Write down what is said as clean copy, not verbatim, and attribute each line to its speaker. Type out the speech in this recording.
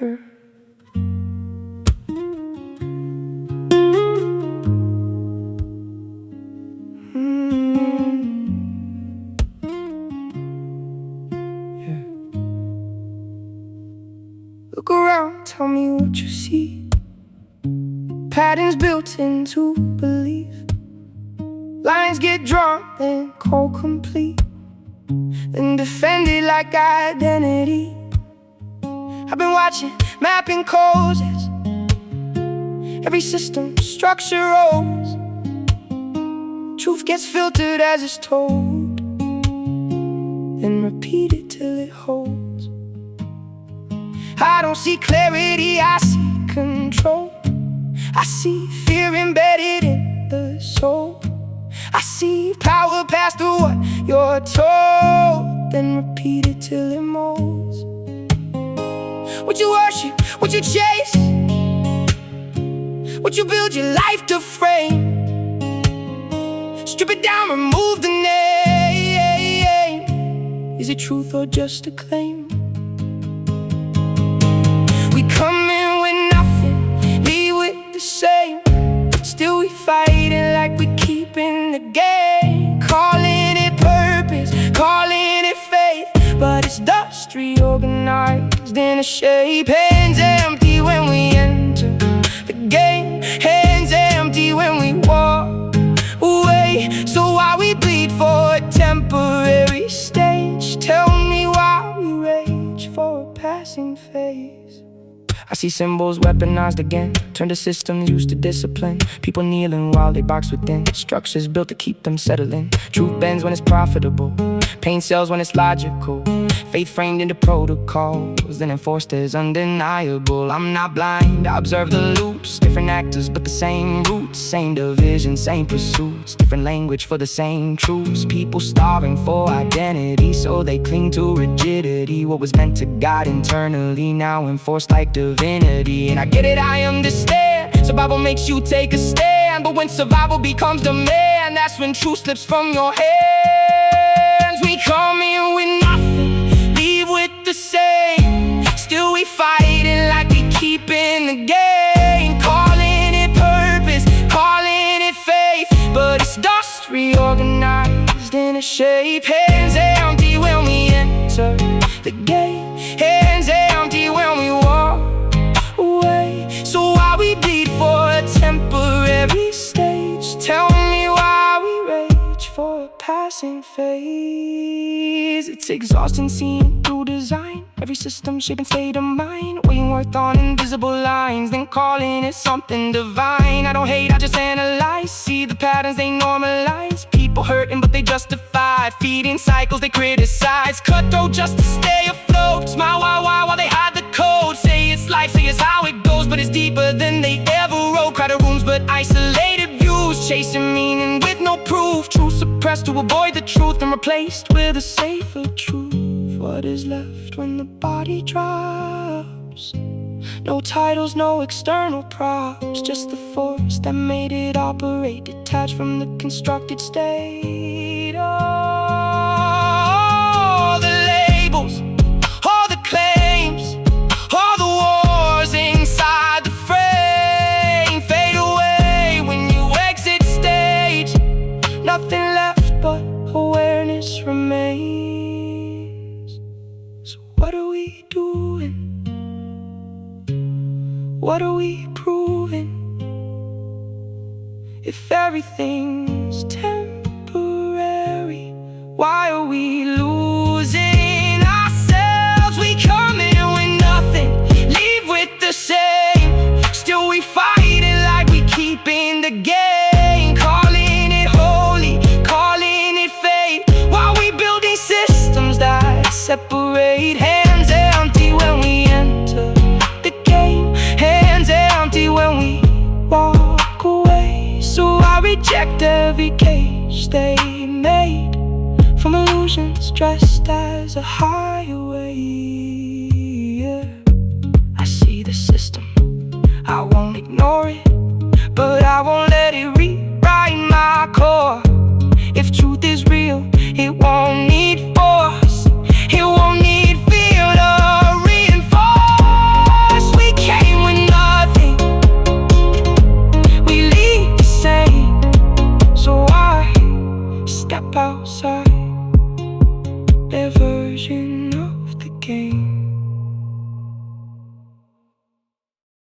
Speaker 1: Yeah. Yeah. Look around, tell me what you see. Patterns built into belief. Lines get drawn, then call complete, then defended like identity. I've been watching, mapping causes. Every system, structure rolls. Truth gets filtered as it's told, then repeated till it holds. I don't see clarity, I see control. I see fear embedded in the soul. I see power pass through what you're told, then repeat it till it molds. What you worship, what you chase, what you build your life to frame. Strip it down, remove the name. Is it truth or just a claim? We come in with nothing, leave with the same. Still we fighting like we keeping the game. Calling it purpose, calling it faith, but it's dust reorganized in a shape. Hands empty when we enter the game. Hands empty when we walk away. So why we bleed for a temporary stage? Tell me why we rage for a passing phase. I see symbols weaponized again, turned to systems used to discipline. People kneeling while they box within structures built to keep them settling. Truth bends when it's profitable, pain sells when it's logical. Faith framed into protocols, then enforced as undeniable. I'm not blind, I observe the loops. Different actors but the same roots. Same division, same pursuits. Different language for the same truths. People starving for identity, so they cling to rigidity. What was meant to guide internally, now enforced like divinity. And I get it, I understand. Survival makes you take a stand, but when survival becomes demand, that's when truth slips from your hands. We come in with nothing, leave with the same. Still we fighting like we keeping the game. Calling it purpose, calling it faith, but it's dust reorganized in a shape. Hands empty when we enter the gate. Hands empty when we walk away. So why we bleed for a temporary stage? Tell me why we rage for a passing phase. It's exhausting seeing through design. Every system shaping state of mind, weighing worth on invisible lines, then calling it something divine. I don't hate, I just analyze. See the patterns they normalize. People hurting but they justify, feeding cycles they criticize. Cutthroat just to stay afloat. Smile while they hide the code. Say it's life, say it's how it goes, but it's deeper than they ever wrote. Crowded rooms but isolated views, chasing meaning with no proof. Truth suppressed to avoid the truth and replaced with a safer truth. What is left when the body drops? No titles, no external props, just the force that made it operate, detached from the constructed state. All the labels, all the claims, all the wars inside the frame fade away when you exit stage. Nothing left but awareness remains. So what are we doing? What are we proving? If everything's temporary, why are we losing ourselves? We come in with nothing, leave with the same. Still we fighting like we keeping the game. Calling it holy, calling it faith, while we building systems that separate. Hands empty when we enter the game. Hands empty when we walk away. So I reject every cage they made, from illusions dressed as a highway. Yeah. I see the system, I won't ignore it, but I won't let it rewrite my core. If truth is real, it won't need force, it won't need fear to reinforce. outside their version